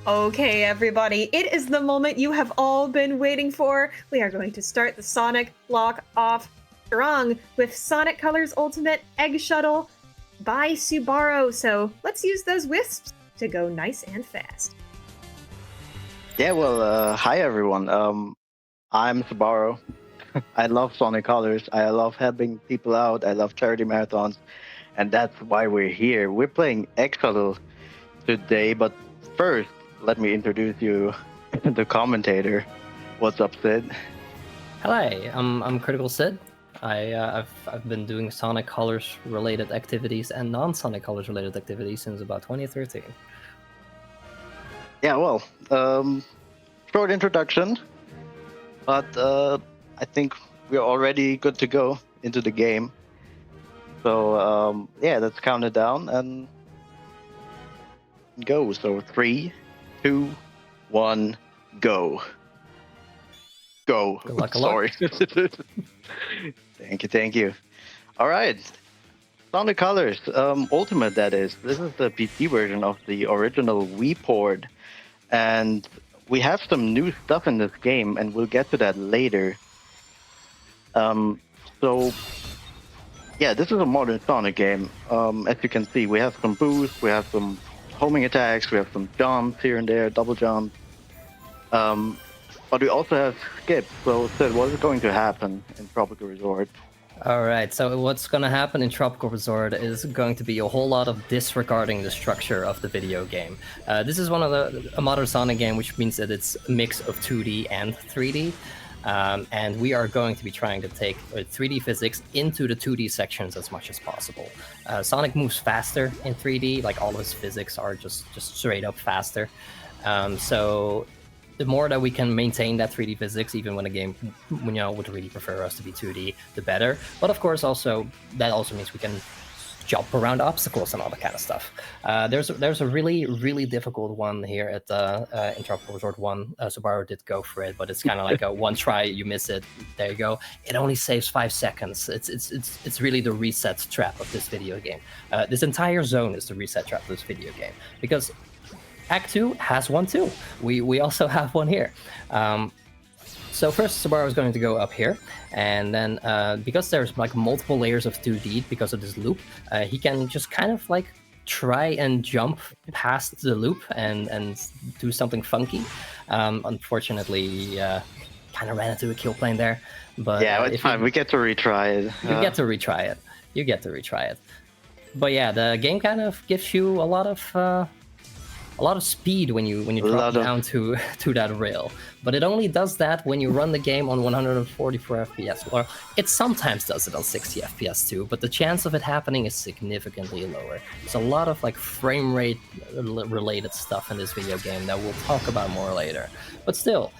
Okay, everybody, it is the moment you have all been waiting for. We are going to start the Sonic block off strong with Sonic Colors Ultimate Egg Shuttle by Subbaro. So let's use those wisps to go nice and fast. Yeah, well, hi everyone. I'm Subbaro. I love Sonic Colors. I love helping people out. I love charity marathons, and that's why we're here. We're playing Egg Shuttle today, but first, let me introduce you the commentator. What's up, Sid? Hi, I'm CritcalCyd. I've been doing Sonic Colors related activities and non-Sonic Colors related activities since about 2013. Yeah, well, short introduction, but I think we're already good to go into the game. So yeah, let's count it down and go. So 3, 2, 1, go. Go. Good luck, Sorry. Thank you. All right. Sonic Colors Ultimate, that is. This is the PC version of the original Wii port. And we have some new stuff in this game, and we'll get to that later. So, yeah, this is a modern Sonic game. As you can see, we have some boosts, we have some homing attacks, we have some jumps here and there, double jumps. But we also have skips. So, Sid, what is going to happen in Tropical Resort? All right, so what's going to happen in Tropical Resort is going to be a whole lot of disregarding the structure of the video game. This is a modern Sonic game, which means that it's a mix of 2D and 3D. And we are going to be trying to take 3D physics into the 2D sections as much as possible. Sonic moves faster in 3D, like all of his physics are just straight up faster. So the more that we can maintain that 3D physics, even when a game would really prefer us to be 2D, the better. But of course, that also means we can jump around obstacles and all that kind of stuff. There's a really difficult one here at in Tropical Resort 1. Subbaro did go for it, but it's kind of like a one try, you miss it, there you go. It only saves 5 seconds. It's really the reset trap of this video game. This entire zone is the reset trap of this video game, because Act 2 has one too. We also have one here. So first, Subbaro is going to go up here, and then because there's like multiple layers of 2D because of this loop, he can just kind of like try and jump past the loop and do something funky. Unfortunately, he kind of ran into a kill plane there. But yeah, it's fine. We get to retry it. You get to retry it. But yeah, the game kind of gives you a lot of speed when you drop down to that rail, but it only does that when you run the game on 144 FPS. Or it sometimes does it on 60 FPS too, but the chance of it happening is significantly lower. There's a lot of like frame rate related stuff in this video game that we'll talk about more later. But still,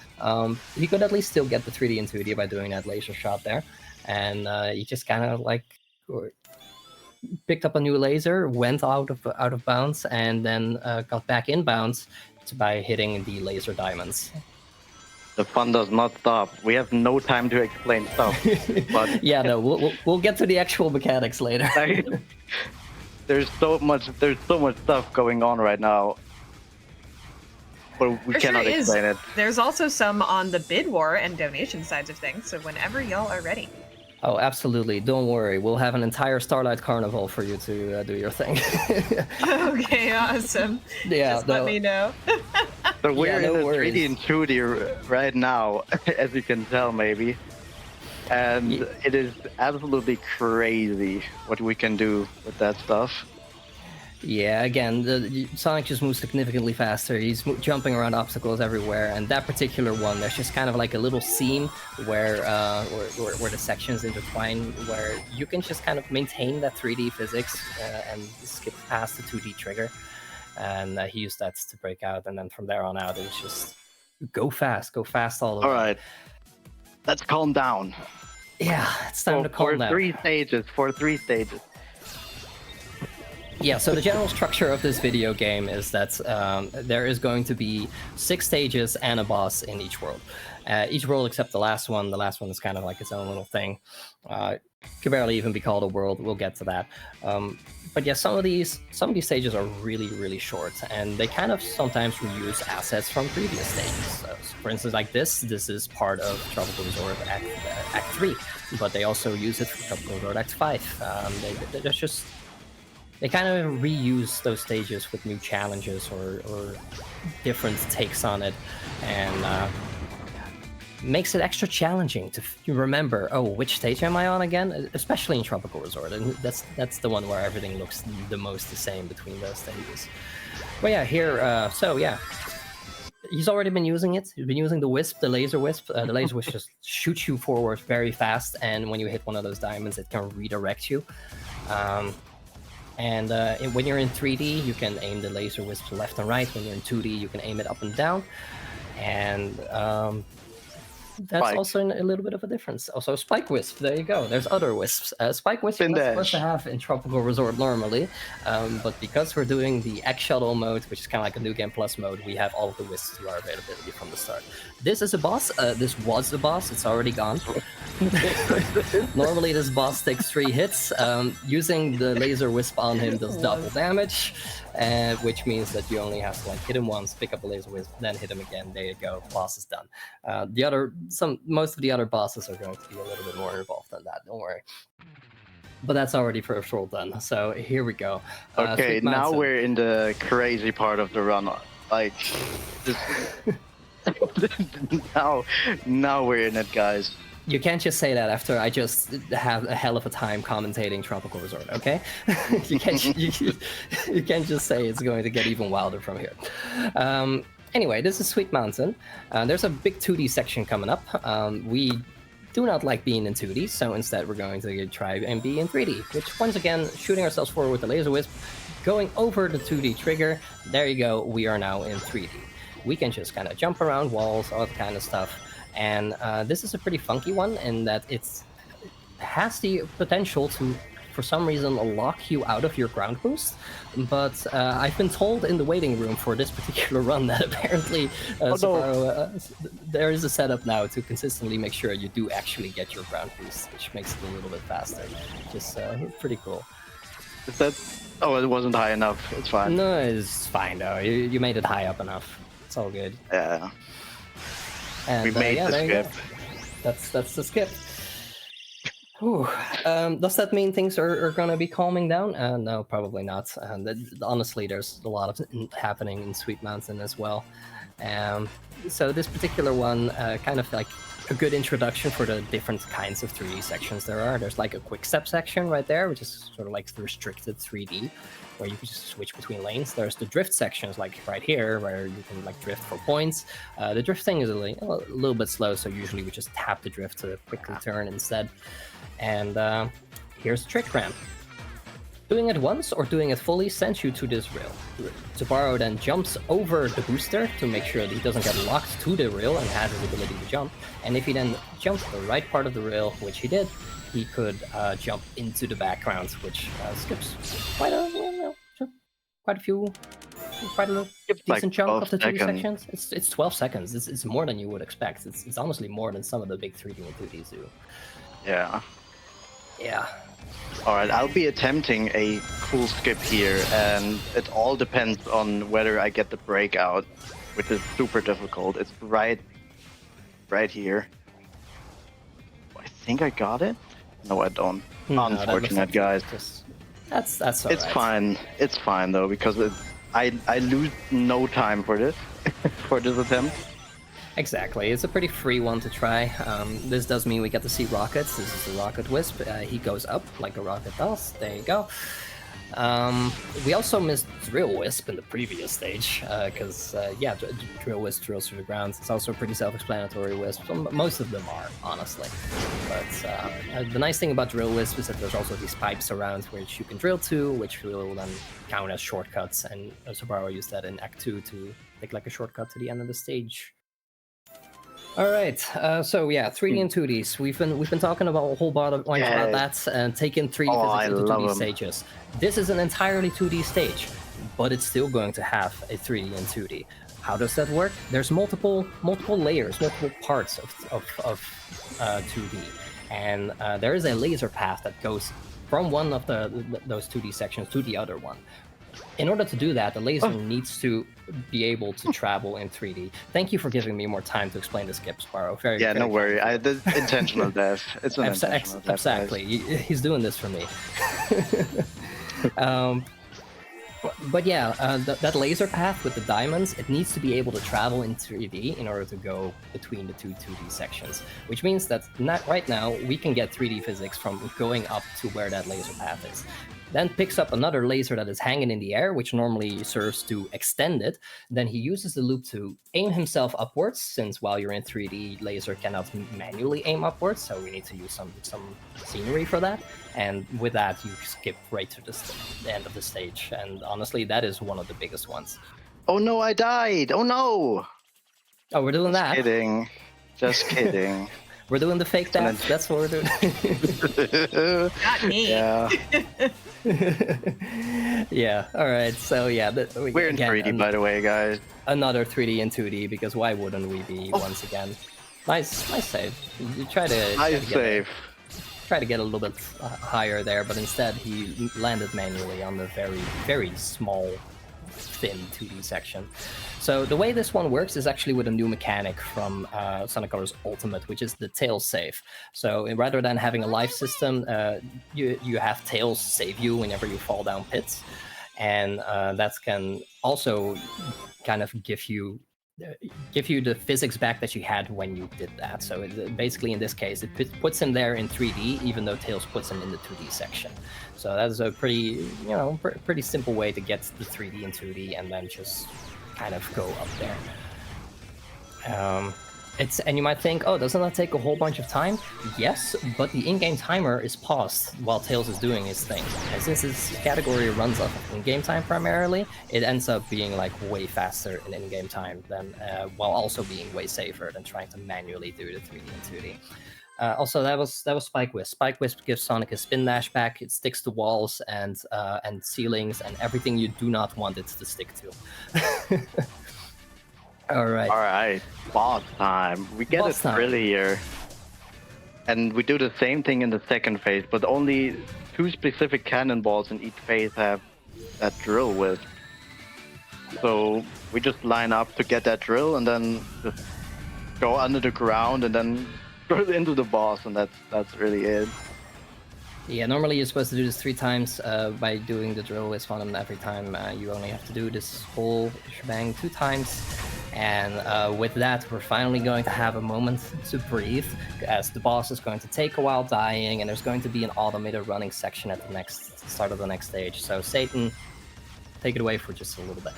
you could at least still get the 3D and 2D by doing that laser shot there, and you just kind of like picked up a new laser, went out of bounds, and then got back in bounds by hitting the laser diamonds. The fun does not stop. We have no time to explain stuff. But yeah, no, we'll get to the actual mechanics later. There's so much stuff going on right now, but we cannot explain it. There's also some on the bid war and donation sides of things. So whenever y'all are ready. Oh, absolutely. Don't worry. We'll have an entire Starlight Carnival for you to do your thing. Okay, awesome. Yeah, just let me know. So we're in the 3D and 2D right now, as you can tell, maybe. And it is absolutely crazy what we can do with that stuff. Yeah, again, Sonic just moves significantly faster. He's jumping around obstacles everywhere, and that particular one, there's just kind of like a little seam where the sections intertwine, where you can just kind of maintain that 3D physics and skip past the 2D trigger. And he used that to break out, and then from there on out, it was just go fast all the way. All right, let's calm down. Yeah, it's time to calm down. For 3 stages. Yeah, so the general structure of this video game is that there is going to be 6 stages and a boss in each world. Each world except the last one. The last one is kind of like its own little thing. Could barely even be called a world. We'll get to that. But yeah, some of these stages are really, really short, and they kind of sometimes reuse assets from previous stages. So, for instance, like this is part of Tropical Resort Act 3, but they also use it for Tropical Resort Act 5. There's just... They kind of reuse those stages with new challenges or different takes on it, and makes it extra challenging to remember, oh, which stage am I on again? Especially in Tropical Resort, and that's the one where everything looks the most the same between those stages. But yeah, here, so yeah, he's already been using it. He's been using the wisp, the laser wisp. The laser wisp just shoots you forward very fast, and when you hit one of those diamonds, it can redirect you. When you're in 3D, you can aim the laser wisp to left and right. When you're in 2D, you can aim it up and down. And that's Spike. also a little bit of a difference. Also, Spike Wisp, there you go. There's other wisps. Spike Wisp is supposed to have in Tropical Resort normally, but because we're doing the X Shuttle mode, which is kind of like a New Game Plus mode, we have all of the wisps to our availability from the start. This is a boss. This was a boss. It's already gone. Normally, this boss takes 3 hits. Using the laser wisp on him does double damage, which means that you only have to like hit him once, pick up a laser wisp, then hit him again. There you go. Boss is done. Most of the other bosses are going to be a little bit more involved than that. Don't worry. But that's already first roll done. So here we go. Okay, now we're in the crazy part of the run. Like, this... now we're in it, guys. You can't just say that after I just have a hell of a time commentating Tropical Resort, okay? you can't just say it's going to get even wilder from here. Anyway, this is Sweet Mountain. There's a big 2D section coming up. We do not like being in 2D, so instead we're going to try and be in 3D, which once again, shooting ourselves forward with the laser wisp, going over the 2D trigger. There you go, we are now in 3D. We can just kind of jump around walls, all that kind of stuff. And this is a pretty funky one in that it has the potential to, for some reason, lock you out of your ground boost. But I've been told in the waiting room for this particular run that apparently Subbaro, there is a setup now to consistently make sure you do actually get your ground boost, which makes it a little bit faster. Just pretty cool. Is that... Oh, it wasn't high enough. It's fine. No, it's fine though. You made it high up enough. It's all good. Yeah. And, We made the skip. That's the skip. Whew. Does that mean things are gonna be calming down? No, probably not. Honestly, there's a lot of happening in Sweet Mountain as well. So this particular one, kind of like a good introduction for the different kinds of 3D sections there are. There's like a quick step section right there, which is sort of like the restricted 3D, where you can just switch between lanes. There's the drift sections, like right here, where you can like drift for points. The drifting is a little bit slow, so usually we just tap the drift to quickly turn instead. And here's the trick ramp. Doing it once or doing it fully sends you to this rail. Subbaro then jumps over the booster to make sure that he doesn't get locked to the rail and has his ability to jump. And if he then jumps to the right part of the rail, which he did, he could jump into the background, which skips quite a decent chunk of the 2D sections. It's 12 seconds. It's more than you would expect. It's honestly more than some of the big 3D and 2Ds do. Yeah. Yeah. Alright, I'll be attempting a cool skip here, and it all depends on whether I get the breakout, which is super difficult. It's right here. I think I got it? No, I don't. No, Unfortunate, guys. That's all It's right. fine. It's fine though, because I lose no time for this for this attempt. Exactly, it's a pretty free one to try. This does mean we get to see rockets. This is the rocket wisp. He goes up like a rocket does. There you go. We also missed drill wisp in the previous stage because yeah, drill wisp drills through the ground. It's also a pretty self-explanatory wisp. Most of them are, honestly. But the nice thing about drill wisp is that there's also these pipes around which you can drill to, which will then count as shortcuts. And Subbaro used that in Act 2 to take like a shortcut to the end of the stage. All right. So yeah, 3D and 2Ds. We've been talking about a whole bunch about that and taking 3D I physics into love 2D 'em. stages. This is an entirely 2D stage, but it's still going to have a 3D and 2D. How does that work? There's multiple layers, multiple parts of 2D, and there is a laser path that goes from one of those 2D sections to the other one. In order to do that, the laser needs to be able to travel in 3D. Thank you for giving me more time to explain the skip, Subbaro. Very, Yeah, very no worry. The intentional death. It's an intentional death. Exactly. He's doing this for me. But yeah, that laser path with the diamonds, it needs to be able to travel in 3D in order to go between the two 2D sections. Which means that right now, we can get 3D physics from going up to where that laser path is. Then picks up another laser that is hanging in the air, which normally serves to extend it. Then he uses the loop to aim himself upwards, since while you're in 3D, laser cannot manually aim upwards, so we need to use some scenery for that. And with that, you skip right to the end of the stage. And honestly, that is one of the biggest ones. Oh no, I died! Oh no! Oh, we're doing that? Kidding. Just kidding. We're doing the fake death. That's what we're doing. Not me. Yeah. Yeah. All right. So yeah, We're in 3D, by the way, guys. Another 3D and 2D, because why wouldn't we be once again? Nice save. You try to get a little bit higher there, but instead he landed manually on the very, very small, thin 2D section. So the way this one works is actually with a new mechanic from Sonic Colors Ultimate, which is the Tails save. So rather than having a life system, you have Tails save you whenever you fall down pits, and that can also kind of give you the physics back that you had when you did that. So basically, in this case, it puts him there in 3D, even though Tails puts him in the 2D section. So that's a pretty, pretty simple way to get the 3D and 2D, and then just kind of go up there. And you might think, oh, doesn't that take a whole bunch of time? Yes, but the in-game timer is paused while Tails is doing his thing. And since this category runs off of in-game time primarily, it ends up being like way faster in in-game time than while also being way safer than trying to manually do the 3D and 2D. Also, that was Spike Wisp. Spike Wisp gives Sonic his spin dash back. It sticks to walls and ceilings and everything you do not want it to stick to. All right, boss time. We get a thrill here. And we do the same thing in the second phase, but only 2 specific cannonballs in each phase have that drill with. So we just line up to get that drill and then just go under the ground and then throw it into the boss, and that's really it. Yeah, normally you're supposed to do this 3 times by doing the drill with Phantom every time. You only have to do this whole shebang 2 times. And with that, we're finally going to have a moment to breathe, as the boss is going to take a while dying, and there's going to be an automated running section at the start of the next stage. So Satan, take it away for just a little bit.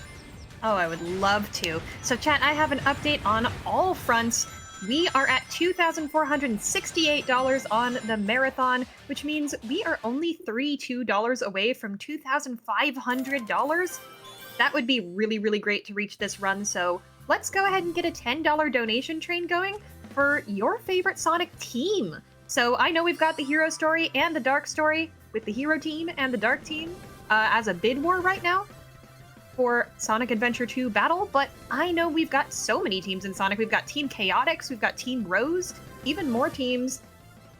Oh, I would love to. So chat, I have an update on all fronts. We are at $2,468 on the marathon, which means we are only $32 away from $2,500. That would be really, really great to reach this run, so let's go ahead and get a $10 donation train going for your favorite Sonic team. So I know we've got the Hero Story and the Dark Story with the Hero team and the Dark team as a bid war right now for Sonic Adventure 2 Battle, but I know we've got so many teams in Sonic. We've got Team Chaotix, we've got Team Rose, even more teams.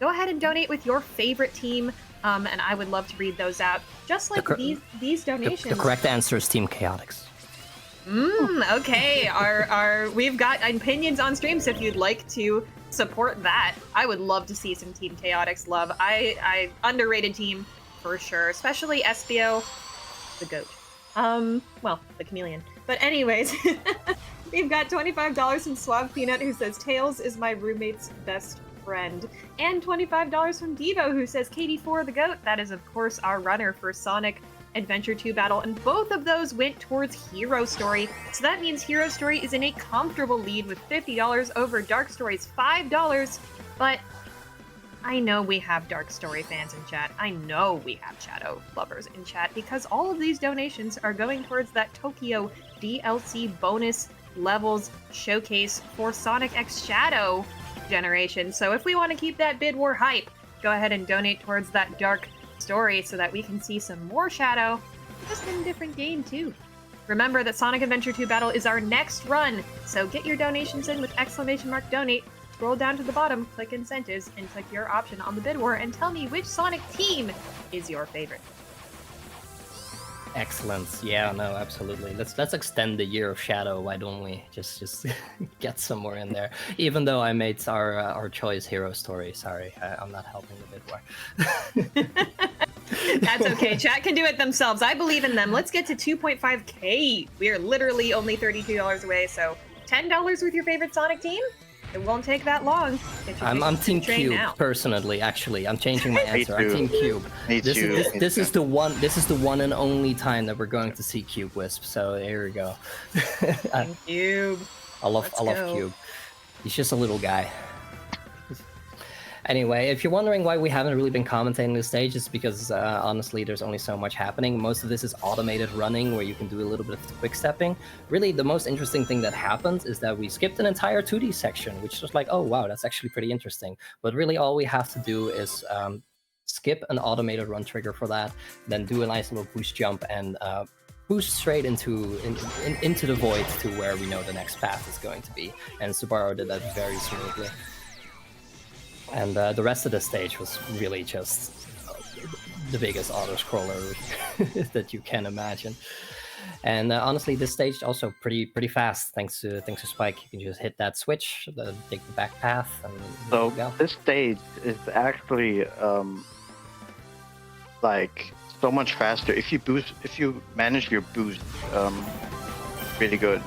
Go ahead and donate with your favorite team, and I would love to read those out. Just like these donations. The correct answer is Team Chaotix. Okay. We've got opinions on stream, so if you'd like to support that, I would love to see some Team Chaotix love. I underrated team for sure, especially SBO, the GOAT. Well, the chameleon. But anyways, we've got $25 from Suave Peanut, who says Tails is my roommate's best friend, and $25 from Devo, who says KD4 the GOAT. That is, of course, our runner for Sonic Adventure 2 Battle, and both of those went towards Hero Story. So that means Hero Story is in a comfortable lead with $50 over Dark Story's $5, but I know we have Dark Story fans in chat. I know we have Shadow lovers in chat, because all of these donations are going towards that Tokyo DLC bonus levels showcase for Sonic X Shadow generation. So if we want to keep that bid war hype, go ahead and donate towards that dark story so that we can see some more Shadow, just in a different game too. Remember that Sonic Adventure 2 Battle is our next run, so get your donations in with !donate. Scroll down to the bottom, click incentives, and click your option on the bid war and tell me which Sonic team is your favorite. Excellent. Yeah, no, absolutely. Let's extend the year of Shadow. Why don't we just get somewhere in there? Even though I made our choice hero story. Sorry, I'm not helping the bid war. That's okay. Chat can do it themselves. I believe in them. Let's get to 2.5K. We are literally only $32 away, so $10 with your favorite Sonic team? It won't take that long. I'm Team Cube now. Personally. Actually, I'm changing my answer. I'm Team Cube. This is the one and only time that we're going to see Cube Wisp. So here we go. Team Cube. I love Cube. He's just a little guy. Anyway, if you're wondering why we haven't really been commentating this stage, it's because honestly, there's only so much happening. Most of this is automated running, where you can do a little bit of quick stepping. Really, the most interesting thing that happens is that we skipped an entire 2D section, which was like, oh wow, that's actually pretty interesting. But really, all we have to do is skip an automated run trigger for that, then do a nice little boost jump and boost straight into the void to where we know the next path is going to be. And Subbaro did that very smoothly. And the rest of the stage was really just the biggest auto-scroller that you can imagine. And honestly, this stage also pretty fast, thanks to Spike. You can just hit that switch, take the back path, and so go. This stage is actually like so much faster if you manage your boost really good,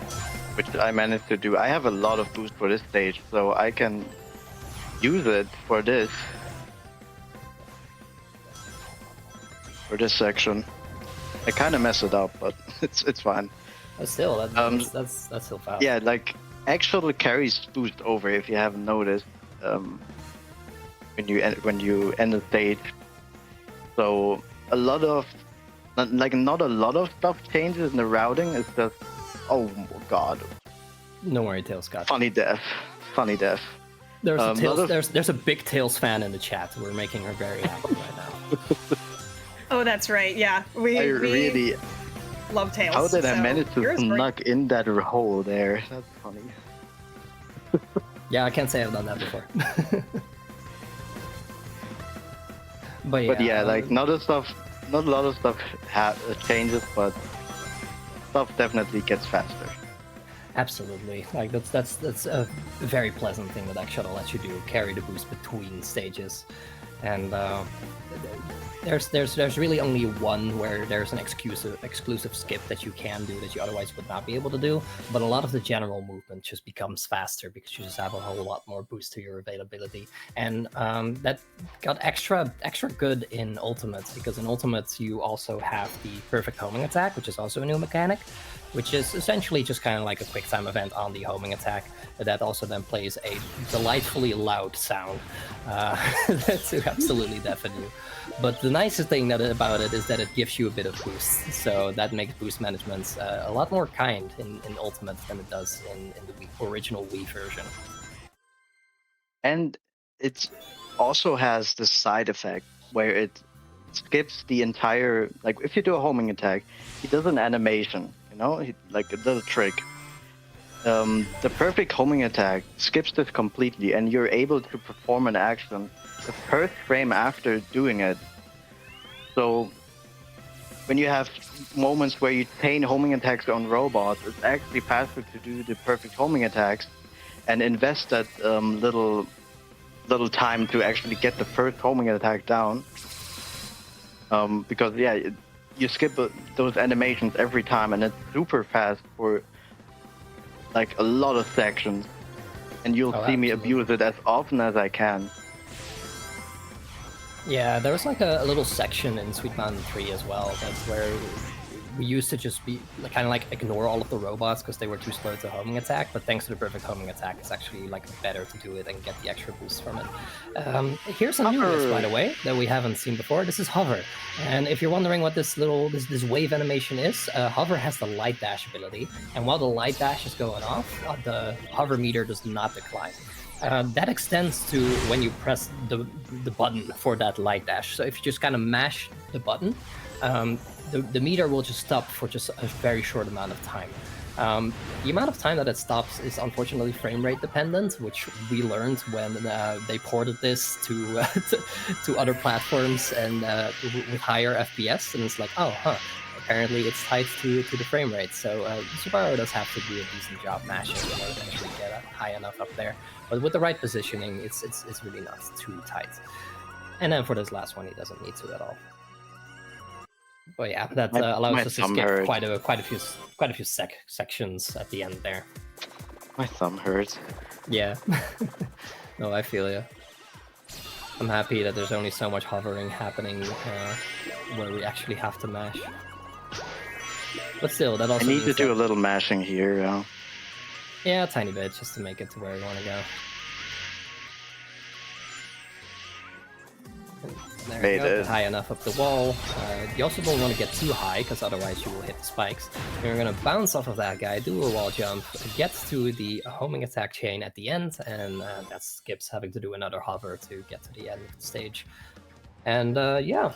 which I managed to do. I have a lot of boost for this stage, so I can use it for this section. I kind of mess it up, but it's fine. But still, that's still fast. Yeah, like actually carries boost over if you haven't noticed when you end the stage. So a lot of not a lot of stuff changes in the routing. It's just oh god. No worry, Tails got funny death. There's a big Tails fan in the chat. We're making her very happy right now. Oh, that's right. Yeah, we really love Tails. How did I manage to snuck in that hole there? That's funny. Yeah, I can't say I've done that before. But yeah, like not a lot of stuff changes, but stuff definitely gets faster. Absolutely, like that's a very pleasant thing that X-Shuttle lets you do, carry the boost between stages, and there's really only one where there's an exclusive skip that you can do that you otherwise would not be able to do, but a lot of the general movement just becomes faster because you just have a whole lot more boost to your availability, and that got extra good in Ultimates, because in Ultimates you also have the perfect homing attack, which is also a new mechanic, which is essentially just kind of like a quick time event on the homing attack that also then plays a delightfully loud sound to absolutely deafen you. But the nicest thing about it is that it gives you a bit of boost, so that makes boost management a lot more kind in Ultimate than it does in the original Wii version. And it also has the side effect where it skips the entire, like if you do a homing attack, he does an animation, you know, like a little trick. The perfect homing attack skips this completely, and you're able to perform an action the first frame after doing it. So when you have moments where you chain homing attacks on robots, it's actually faster to do the perfect homing attacks and invest that little time to actually get the first homing attack down. Because yeah, you skip those animations every time, and it's super fast for like a lot of sections, and you'll see me abuse it as often as I can. Yeah, there was like a little section in Sweet Mountain 3 as well, that's where we used to just be kind of like ignore all of the robots because they were too slow to homing attack, but thanks to the perfect homing attack, it's actually like better to do it and get the extra boost from it. Here's a new list, by the way, that we haven't seen before. This is Hover, and if you're wondering what this wave animation is, Hover has the light dash ability, and while the light dash is going off, the hover meter does not decline. That extends to when you press the button for that light dash. So if you just kind of mash the button, the meter will just stop for just a very short amount of time. The amount of time that it stops is unfortunately frame rate dependent, which we learned when they ported this to other platforms and with higher FPS, and it's like, oh, apparently it's tied to the frame rate. So Subbaro does have to do a decent job mashing in order to actually get high enough up there. But with the right positioning, it's really not too tight. And then for this last one, he doesn't need to at all. But yeah, that allows us to skip quite a few sections at the end there. My thumb hurts. Yeah. No, I feel you. I'm happy that there's only so much hovering happening where we actually have to mash. But still, that also I need to do a little mashing here. Yeah, a tiny bit, just to make it to where we want to go. There you go, high enough up the wall. You also don't want to get too high, because otherwise you will hit the spikes. You're going to bounce off of that guy, do a wall jump, get to the homing attack chain at the end, and that skips having to do another hover to get to the end of the stage. And yeah,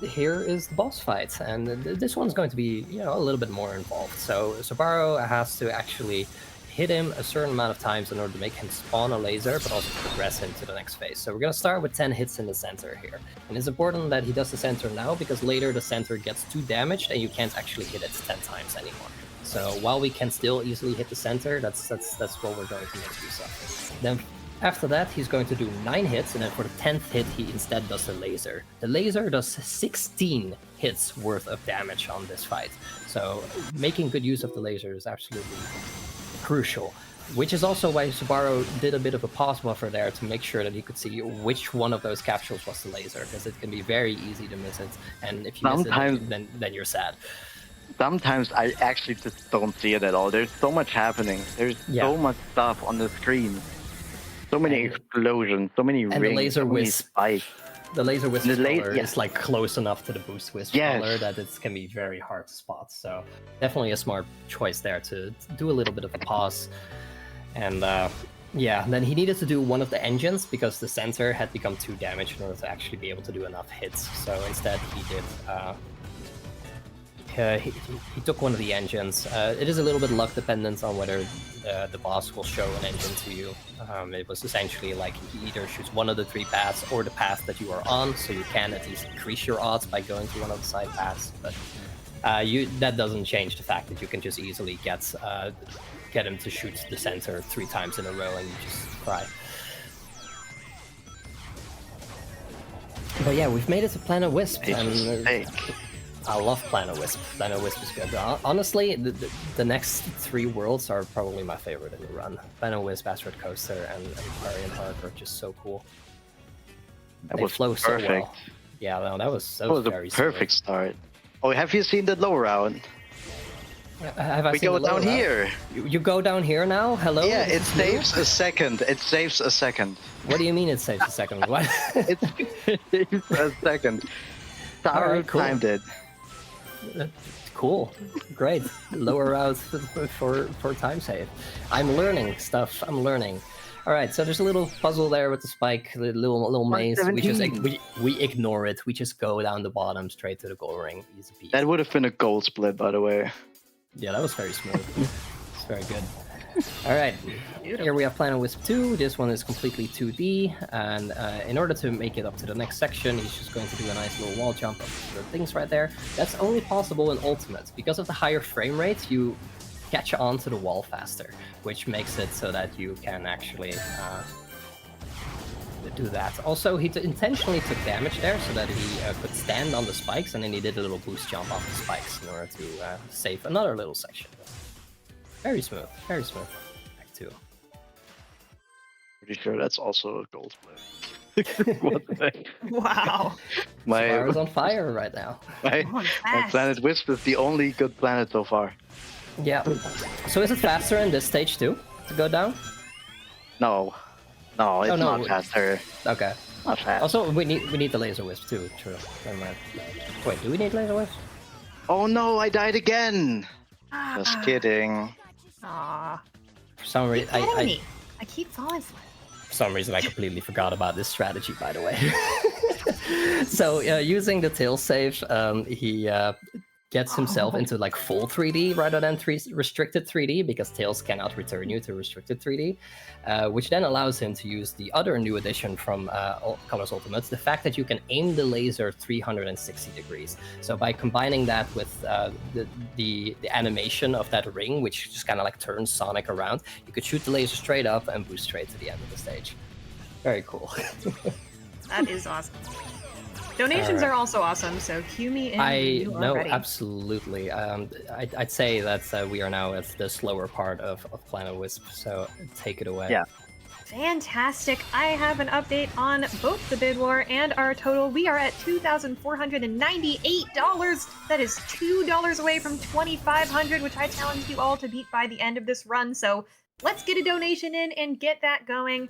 here is the boss fight, and this one's going to be, a little bit more involved. So Subbaro has to actually hit him a certain amount of times in order to make him spawn a laser, but also progress him to the next phase. So we're going to start with 10 hits in the center here. And it's important that he does the center now, because later the center gets too damaged and you can't actually hit it 10 times anymore. So while we can still easily hit the center, that's what we're going to make use of. Then after that, he's going to do 9 hits, and then for the 10th hit, he instead does the laser. The laser does 16 hits worth of damage on this fight. So making good use of the laser is absolutely crucial, which is also why Subbaro did a bit of a pause buffer there to make sure that he could see which one of those capsules was the laser, because it can be very easy to miss it, and if you miss it, then you're sad. Sometimes I actually just don't see it at all. There's so much happening. There's so much stuff on the screen. So many explosions, so many rings, the laser so many wisp. spikes. The laser wisp color is like close enough to the boost wisp color that it can be very hard to spot. So definitely a smart choice there to do a little bit of a pause. And yeah, then he needed to do one of the engines because the center had become too damaged in order to actually be able to do enough hits. So instead he did he took one of the engines. It is a little bit luck dependent on whether the boss will show an engine to you. It was essentially like he either shoots one of the 3 paths or the path that you are on, so you can at least increase your odds by going to one of the side paths. But that doesn't change the fact that you can just easily get him to shoot the center 3 times in a row and you just cry. But yeah, we've made it to Planet Wisp. And I love Planet Wisp. Planet Wisp is good. Honestly, the next 3 worlds are probably my favorite in the run. Planet Wisp, Asteroid Coaster, and Aquarium Park are just so cool. They flow so well. Yeah, no, that was very a perfect start. Oh, have you seen the low round? We go down here. You go down here now? Hello? Yeah, it saves a second. It saves a second. What do you mean it saves a second? What? It saves a second. Sorry, cool. Timed it. Cool, great. Lower routes for time save. I'm learning stuff. I'm learning. All right, so there's a little puzzle there with the spike, the little maze. We ignore it. We just go down the bottom straight to the goal ring. Easy peasy. That would have been a goal split, by the way. Yeah, that was very smooth. It's very good. All right, here we have Planet Wisp 2. This one is completely 2D, and in order to make it up to the next section, he's just going to do a nice little wall jump up the things right there. That's only possible in Ultimate. Because of the higher frame rate, you catch on to the wall faster, which makes it so that you can actually do that. Also, he intentionally took damage there so that he could stand on the spikes, and then he did a little boost jump off the spikes in order to save another little section. Very smooth, Act 2. Pretty sure that's also a goal split. What the heck? Wow. Subbaro's on fire right now. my fast. planet Wisp is the only good planet so far. Yeah. So is it faster in this stage too to go down? No, it's no, not faster. Okay. Not fast. Also, we need the laser wisp too. True. Never mind. Wait, do we need laser wisp? Oh no, I died again. Just kidding. Aw. For some reason, I keep falling for it. For some reason, I completely forgot about this strategy. By the way. So using the tail save, he gets himself into like full 3D rather than restricted 3D, because Tails cannot return you to restricted 3D, which then allows him to use the other new addition from Colors Ultimates, the fact that you can aim the laser 360 degrees. So by combining that with the animation of that ring, which just kind of like turns Sonic around, you could shoot the laser straight up and boost straight to the end of the stage. Very cool. That is awesome. Donations are also awesome, so cue me in. No, absolutely. I'd say that we are now at the slower part of Planet Wisp, so take it away. Yeah. Fantastic. I have an update on both the bid war and our total. We are at $2,498. That is $2 away from $2,500, which I challenge you all to beat by the end of this run. So let's get a donation in and get that going.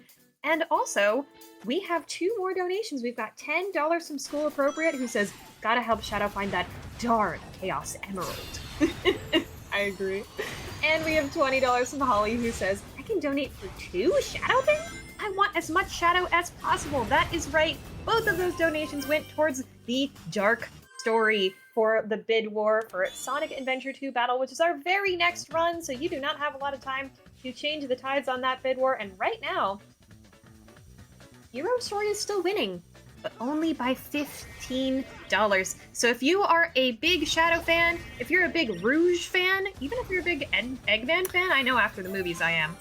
And also, we have 2 more donations. We've got $10 from School Appropriate, who says, gotta help Shadow find that darn Chaos Emerald. I agree. And we have $20 from Holly, who says, I can donate for 2 Shadow things? I want as much Shadow as possible. That is right. Both of those donations went towards the Dark Story for the bid war for Sonic Adventure 2 Battle, which is our very next run, so you do not have a lot of time to change the tides on that bid war. And right now, Hero Story is still winning, but only by $15. So if you are a big Shadow fan, if you're a big Rouge fan, even if you're a big Eggman fan, I know after the movies I am,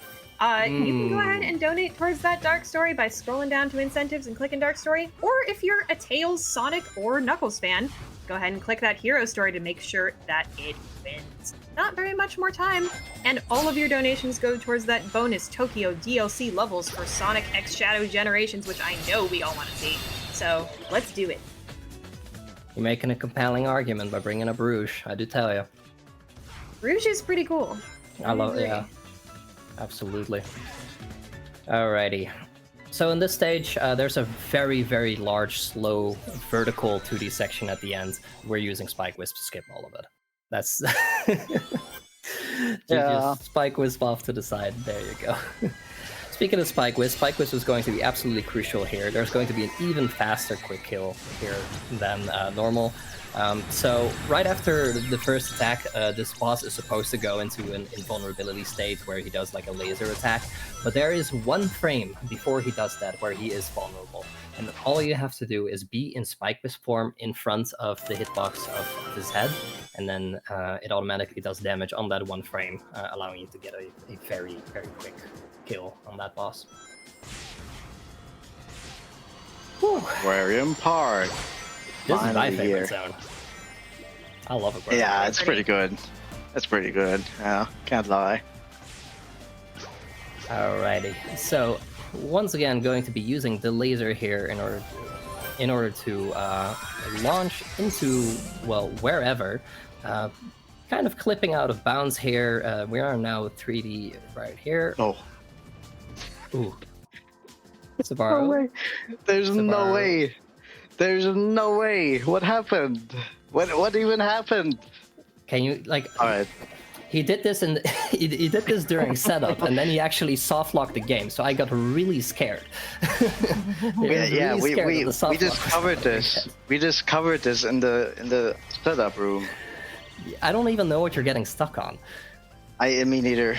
you can go ahead and donate towards that Dark Story by scrolling down to incentives and clicking Dark Story. Or if you're a Tails, Sonic, or Knuckles fan, go ahead and click that Hero Story to make sure that it wins. Not very much more time, and all of your donations go towards that bonus Tokyo DLC levels for Sonic X Shadow Generations, which I know we all want to see. So let's do it. You're making a compelling argument by bringing up Rouge, I do tell you. Rouge is pretty cool. I love it, yeah. Absolutely. Alrighty. So in this stage, there's a very, very large, slow, vertical 2D section at the end. We're using Spike Wisp to skip all of it. That's just Spike Wisp off to the side. There you go. Speaking of Spike Wisp is going to be absolutely crucial here. There's going to be an even faster quick kill here than normal. So right after the first attack, this boss is supposed to go into an invulnerability state where he does like a laser attack, but there is 1 frame before he does that where he is vulnerable. And all you have to do is be in Spike Wisp form in front of the hitbox of his head, and then it automatically does damage on that 1 frame, allowing you to get a very, very quick kill on that boss. Aquarium Park. This is my Finally favorite here. zone. I love it. Yeah, it's pretty good. It's pretty good. Yeah, can't lie. Alrighty. So once again, going to be using the laser here in order to launch into, well, wherever. Kind of clipping out of bounds here. We are now 3D right here. Oh. Ooh. Subbaro. No way. There's no way. There's no way. What happened? What even happened? Can you like? All right. He did this he did this during setup, and then he actually soft locked the game. So I got really scared. We just covered this. We just covered this in the setup room. I don't even know what you're getting stuck on. Me neither.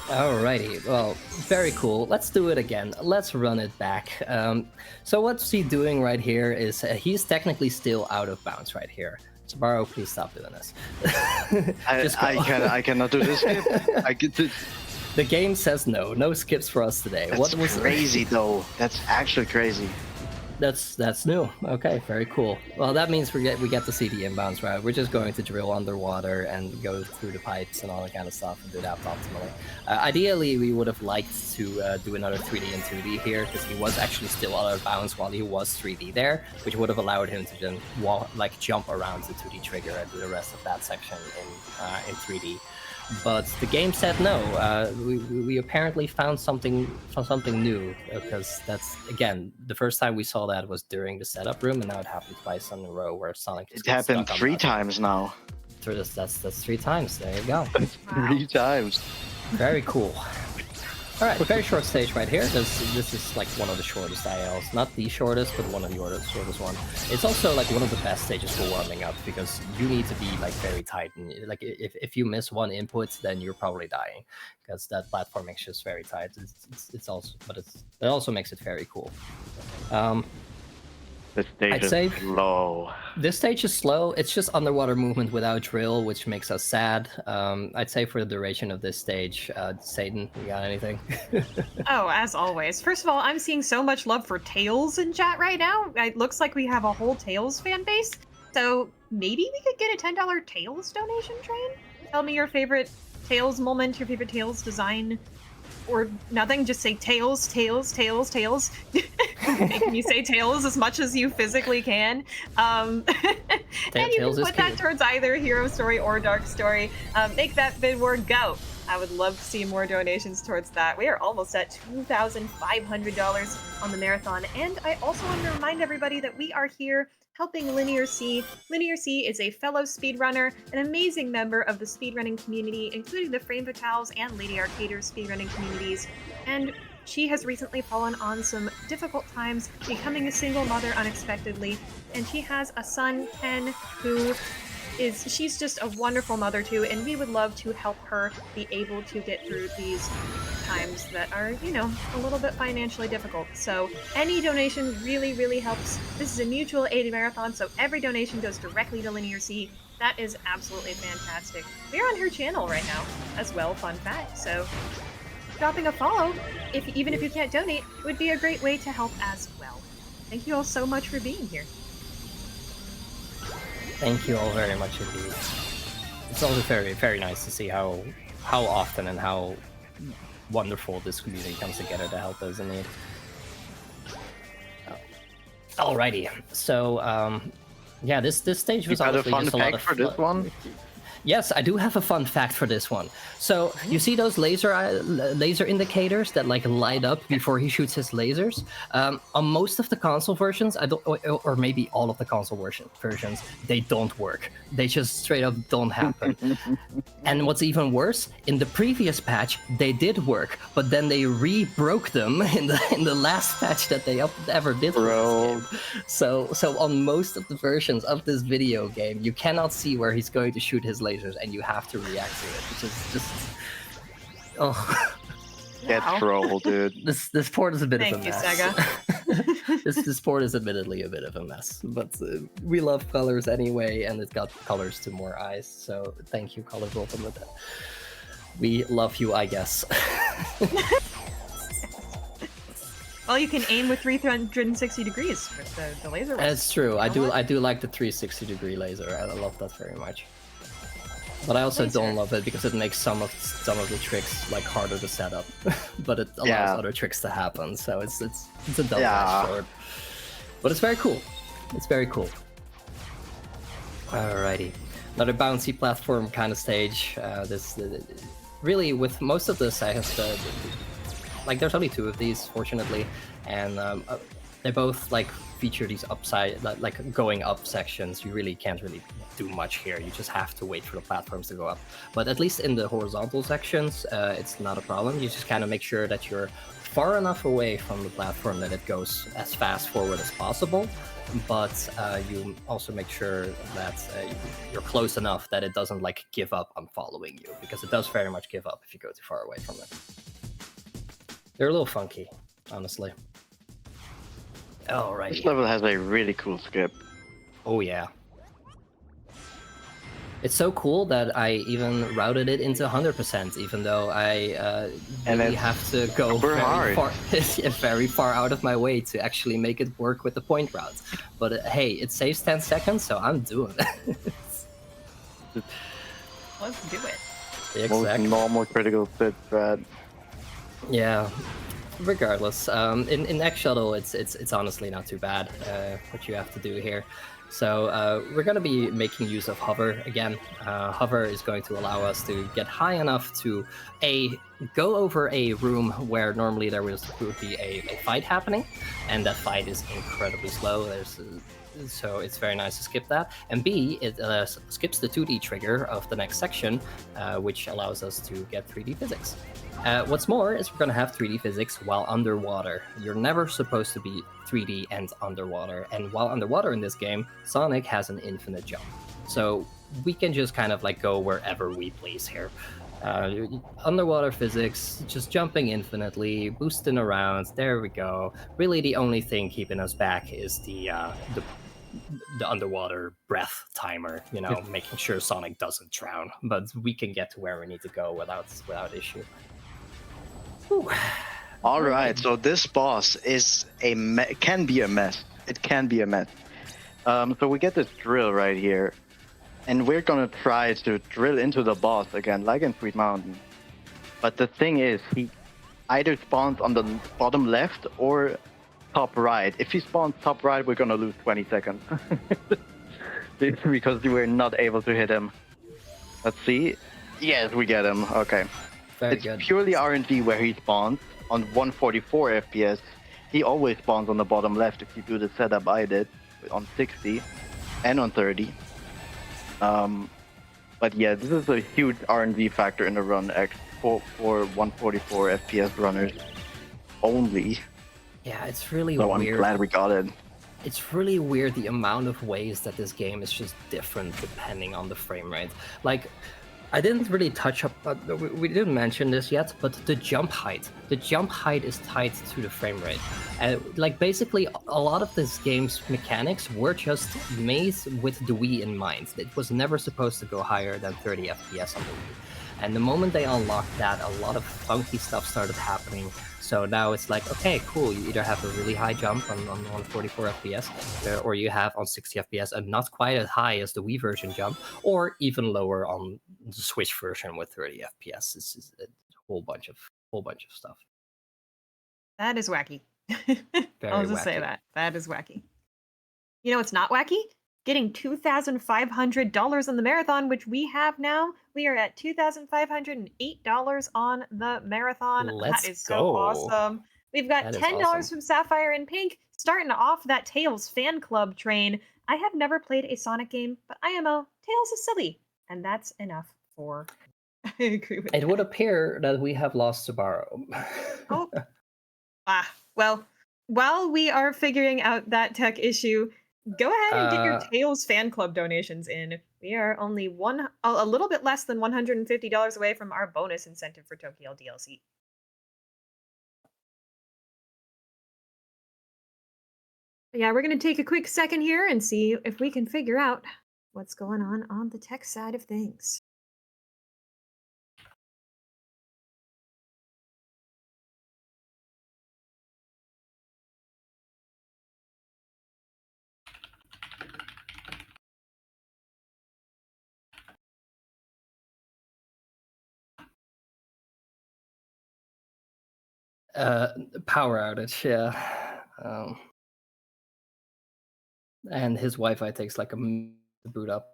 Alrighty, well, very cool. Let's do it again. Let's run it back. So what's he doing right here is he's technically still out of bounds right here. Subbaro, please stop doing this. I cannot do this. I get to... The game says no skips for us today. That's crazy though. That's actually crazy. That's new. Okay, very cool. Well, that means we get to see the inbounds, right? We're just going to drill underwater and go through the pipes and all that kind of stuff and do that optimally. Ideally, we would have liked to do another 3D and 2D here because he was actually still out of bounds while he was 3D there, which would have allowed him to then jump around the 2D trigger and do the rest of that section in 3D. But the game said no. We apparently found something new because that's again the first time we saw that was during the setup room, and now it happened twice in a row where Sonic. It happened 3 times now. That's 3 times. There you go. 3 times. Very cool. All right, very short stage right here. This is like one of the shortest ILs, not the shortest, but one of the shortest one. It's also like one of the best stages for warming up because you need to be like very tight, and like if you miss one input, then you're probably dying because that platform is just very tight. It's also, but it also makes it very cool. This stage is slow. This stage is slow. It's just underwater movement without drill, which makes us sad. I'd say for the duration of this stage, Satan, you got anything? Oh, as always. First of all, I'm seeing so much love for Tails in chat right now. It looks like we have a whole Tails fan base. So maybe we could get a $10 Tails donation train? Tell me your favorite Tails moment, your favorite Tails design, or nothing. Just say Tails, Tails, Tails, Tails. Make me say Tails as much as you physically can. And you can put that towards either Hero Story or Dark Story. Make that bid word go. I would love to see more donations towards that. We are almost at $2,500 on the marathon. And I also want to remind everybody that we are here helping LinearC. LinearC is a fellow speedrunner, an amazing member of the speedrunning community, including the Frame Fatales and Lady Arcaders speedrunning communities. And she has recently fallen on some difficult times, becoming a single mother unexpectedly. And she has a son, Ken, she's just a wonderful mother too, and we would love to help her be able to get through these times that are, you know, a little bit financially difficult. So any donation really, really helps. This is a mutual aid marathon, so every donation goes directly to LinearC. That is absolutely fantastic. We're on her channel right now as well, fun fact. So dropping a follow, even if you can't donate, would be a great way to help as well. Thank you all so much for being here. Thank you all very much indeed. It's also very, very nice to see how often and how wonderful this community comes together to help those in need. Alrighty, so yeah, this stage was honestly just a lot of fun. For this one? Yes, I do have a fun fact for this one. So you see those laser indicators that like light up before he shoots his lasers? On most of the console versions, or maybe all of the console versions, they don't work. They just straight up don't happen. And what's even worse, in the previous patch, they did work, but then they re-broke them in the last patch that they ever did for this game. So on most of the versions of this video game, you cannot see where he's going to shoot his lasers, and you have to react to it, which is just Get trolled, dude. This port is a bit of a mess. Thank you, Sega. This port is admittedly a bit of a mess, but we love colors anyway, and it got colors to more eyes. So thank you, Colors Ultimate. We love you, I guess. Well, you can aim with 360 degrees with the laser. That's true. I do like the 360-degree laser. I love that very much. But I also don't love it because it makes some of the tricks like harder to set up, but it allows other tricks to happen. So it's a double-edged sword. But it's very cool. It's very cool. Alrighty, another bouncy platform kind of stage. Really with most of this, I have like there's only 2 of these, fortunately, and they both like feature these upside, like going up sections. You really can't do much here. You just have to wait for the platforms to go up. But at least in the horizontal sections, it's not a problem. You just kind of make sure that you're far enough away from the platform that it goes as fast forward as possible. But you also make sure that you're close enough that it doesn't like give up on following you, because it does very much give up if you go too far away from it. They're a little funky, honestly. Alright. This level has a really cool skip. Oh yeah. It's so cool that I even routed it into 100%, even though I And really it's have to go super hard. very far out of my way to actually make it work with the point routes. But hey, it saves 10 seconds, so I'm doing it. Let's do it. Most Exactly. normal critical fit strat. Yeah. Regardless, in X Shuttle, it's honestly not too bad what you have to do here. So we're going to be making use of hover again. Hover is going to allow us to get high enough to go over a room where normally there would be a fight happening, and that fight is incredibly slow. So it's very nice to skip that. And B, it skips the 2D trigger of the next section, which allows us to get 3D physics. What's more is we're going to have 3D physics while underwater. You're never supposed to be 3D and underwater. And while underwater in this game, Sonic has an infinite jump. So we can just kind of like go wherever we please here. Underwater physics, just jumping infinitely, boosting around. There we go. Really, the only thing keeping us back is the underwater breath timer. You know, making sure Sonic doesn't drown. But we can get to where we need to go without issue. Whew. All right, so this boss is can be a mess. It can be a mess. So we get this drill right here, and we're gonna try to drill into the boss again, like in Sweet Mountain. But the thing is, he either spawns on the bottom left or top right. If he spawns top right, we're gonna lose 20 seconds because we're not able to hit him. Let's see. Yes, we get him. Okay. Very it's good. purely RNG where he spawns on 144 FPS. He always spawns on the bottom left if you do the setup I did on 60 and on 30. But yeah, this is a huge RNG factor in the run X for 144 FPS runners only. Yeah, it's really So weird. I'm glad we got it. It's really weird the amount of ways that this game is just different depending on the frame rate. Like, I didn't really touch up, we didn't mention this yet, but the jump height. The jump height is tied to the frame rate. Like, basically, a lot of this game's mechanics were just made with the Wii in mind. It was never supposed to go higher than 30 FPS on the Wii. And the moment they unlocked that, a lot of funky stuff started happening. So now it's like, okay, cool. You either have a really high jump on 144 FPS, or you have on 60 FPS and not quite as high as the Wii version jump, or even lower on the Switch version with 30 FPS. It's just a whole bunch of stuff. That is wacky. Very I'll just say wacky. that. That is wacky. You know what's not wacky? Getting $2,500 on the marathon, which we have now. We are at $2,508 on the marathon. Let's that is so go. Awesome. We've got That is $10 awesome. from Sapphire and Pink, starting off that Tails fan club train. I have never played a Sonic game, but IMO, Tails is silly, and that's enough for. I agree with It that. would appear that we have lost Subbaro. Oh. Well, while we are figuring out that tech issue, go ahead and get your Tails fan club donations in. We are only a little bit less than $150 away from our bonus incentive for Tokyo DLC. But yeah, we're going to take a quick second here and see if we can figure out what's going on the tech side of things. Power outage, yeah. And his Wi-Fi takes like a minute to boot up.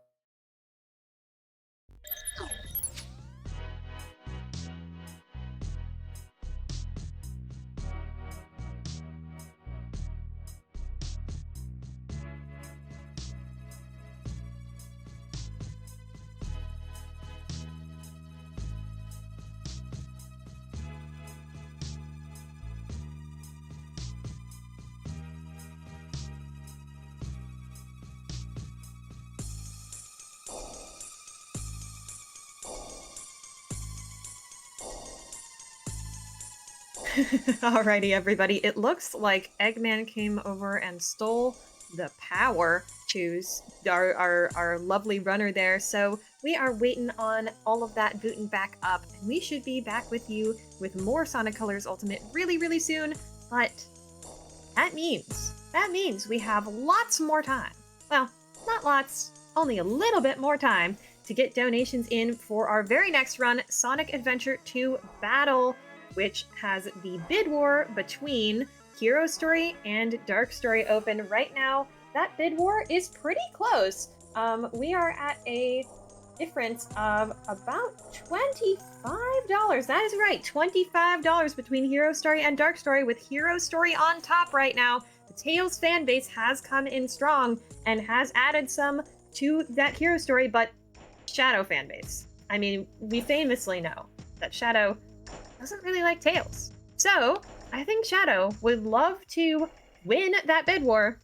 Alrighty, everybody. It looks like Eggman came over and stole the power. choose our lovely runner there. So we are waiting on all of that booting back up, and we should be back with you with more Sonic Colors Ultimate really, really soon. But that means we have lots more time. Well, not lots, only a little bit more time to get donations in for our very next run, Sonic Adventure 2 Battle, which has the bid war between Hero Story and Dark Story open right now. That bid war is pretty close. We are at a difference of about $25. That is right, $25 between Hero Story and Dark Story, with Hero Story on top right now. The Tails fan base has come in strong and has added some to that Hero Story, but Shadow fan base, I mean, we famously know that Shadow doesn't really like Tails. So I think Shadow would love to win that bid war.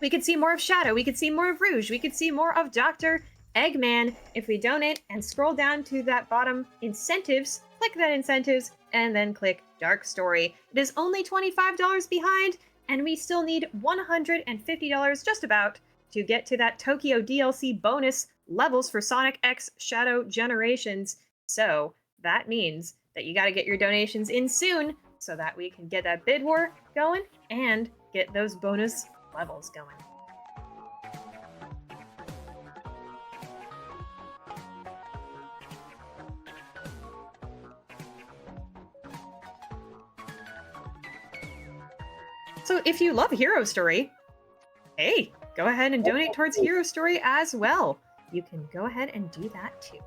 We could see more of Shadow, we could see more of Rouge, we could see more of Dr. Eggman if we donate and scroll down to that bottom incentives, click that incentives, and then click Dark Story. It is only $25 behind, and we still need $150 just about to get to that Tokyo DLC bonus levels for Sonic X Shadow Generations. So that means that you got to get your donations in soon so that we can get that bid war going and get those bonus levels going. So if you love Hero Story, hey, go ahead and donate towards Hero Story as well. You can go ahead and do that too.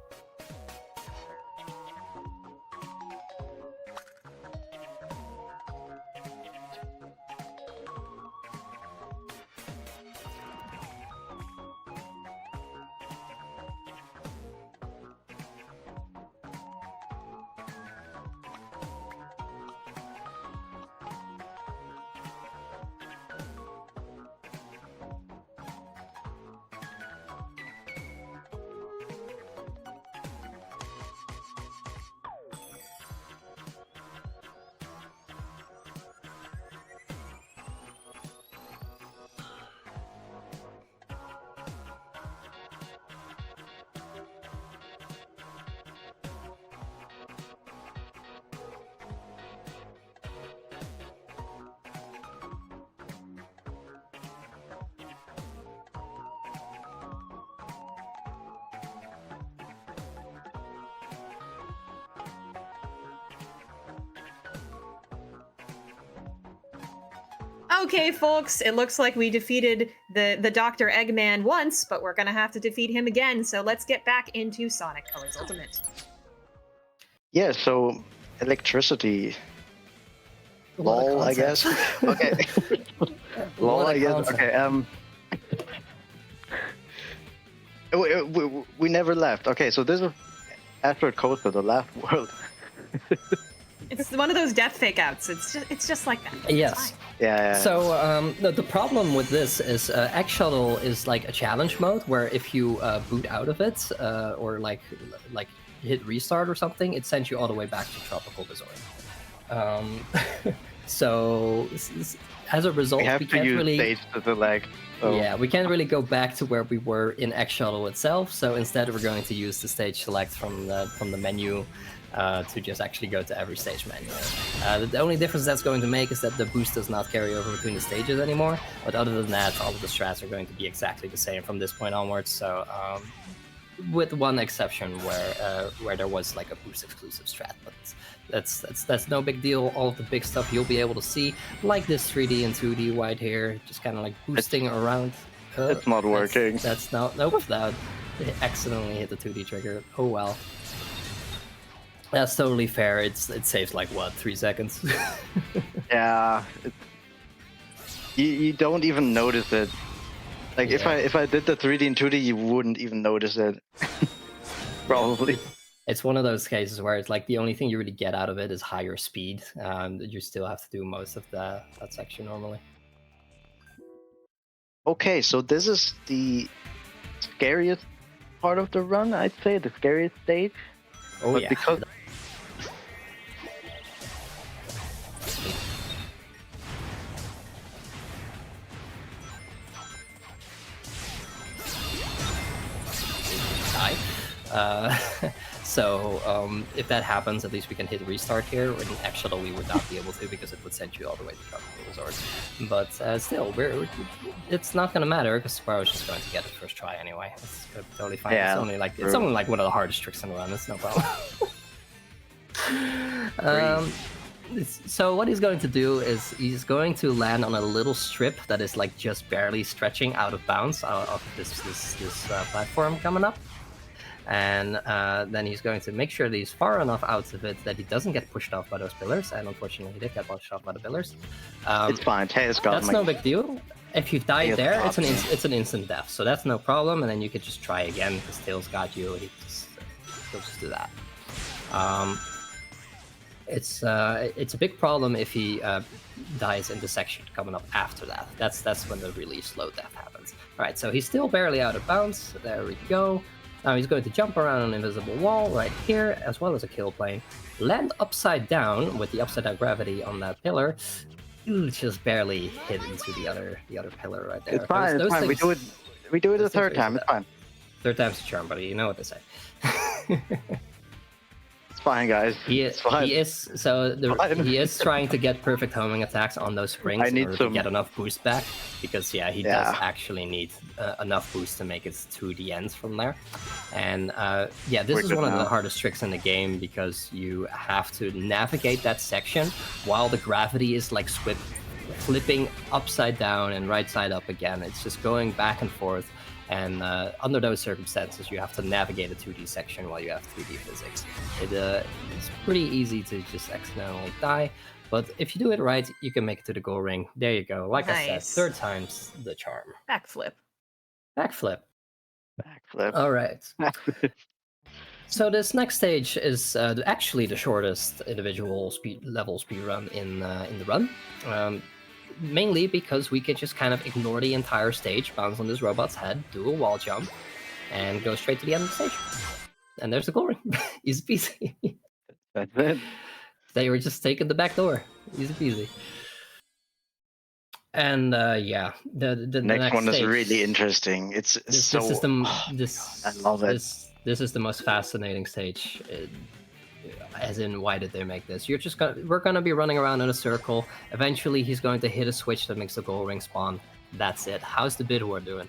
Okay, folks, it looks like we defeated the Dr. Eggman once, but we're gonna have to defeat him again, so let's get back into Sonic Colors Ultimate. Yeah, so electricity. Lol, I guess. Okay. Lol, I guess. Okay. We never left. Okay, so this is Asteroid Coaster, the last world. It's one of those death fake outs. It's just like that. Yes. Yeah. So the problem with this is X Shuttle is like a challenge mode where if you boot out of it or like hit restart or something, it sends you all the way back to Tropical Resort. So as a result, we can't really stage to select. So. Yeah, we can't really go back to where we were in X Shuttle itself. So instead, we're going to use the stage select from the menu. To just actually go to every stage menu. The only difference that's going to make is that the boost does not carry over between the stages anymore, but other than that, all of the strats are going to be exactly the same from this point onwards, so with one exception where there was like a boost exclusive strat, but that's no big deal. All of the big stuff you'll be able to see, like this 3D and 2D right here, just kind of like boosting around. It's not working. That's not, nope, that accidentally hit the 2D trigger. Oh well. That's totally fair. It saves like what, 3 seconds? Yeah, you don't even notice it. Like if I did the 3D and 2D, you wouldn't even notice it. Probably. It's one of those cases where it's like the only thing you really get out of it is higher speed. You still have to do most of that section normally. Okay, so this is the scariest part of the run, I'd say, the scariest stage. Oh but yeah. Because So if that happens, at least we can hit restart here. And actually, we would not be able to because it would send you all the way to Tropical Resort. But still, it's not going to matter because Subbaro is just going to get it first try anyway. It's totally fine. Yeah, it's only like one of the hardest tricks in the run. It's no problem. So what he's going to do is he's going to land on a little strip that is like just barely stretching out of bounds out of this platform coming up. And then he's going to make sure that he's far enough out of it that he doesn't get pushed off by those pillars. And unfortunately, he did get pushed off by the pillars. It's fine. Tails got That's no big deal. If you die Tails there, got it's an instant death. So that's no problem. And then you could just try again because Tails got you. He'll just do that. It's a big problem if he dies in the section coming up after that. That's when the really slow death happens. All right, so he's still barely out of bounds. There we go. Now he's going to jump around an invisible wall right here, as well as a kill plane. Land upside down with the upside down gravity on that pillar. Just barely hit into the other pillar right there. It's fine. It's fine. We do it a third time. It's fine. Third time's the charm, buddy. You know what they say. Fine, guys. He is trying to get perfect homing attacks on those springs in order to get enough boost back, because he does actually need enough boost to make it to the end from there. And this is one of the hardest tricks in the game, because you have to navigate that section while the gravity is like flipping upside down and right side up again. It's just going back and forth. And under those circumstances, you have to navigate a 2D section while you have 3D physics. It's pretty easy to just accidentally die, but if you do it right, you can make it to the goal ring. There you go. Like I said, third time's the charm. Backflip. All right. So this next stage is actually the shortest individual speed run in the run. Mainly because we could just kind of ignore the entire stage, bounce on this robot's head, do a wall jump, and go straight to the end of the stage. And there's the goal ring. Easy peasy. That's it. They were just taking the back door. Easy peasy. And the next one stage is really interesting. I love it. This is the most fascinating stage. As in, why did they make this? We're gonna be running around in a circle. Eventually, he's going to hit a switch that makes the goal ring spawn. That's it. How's the bid war doing?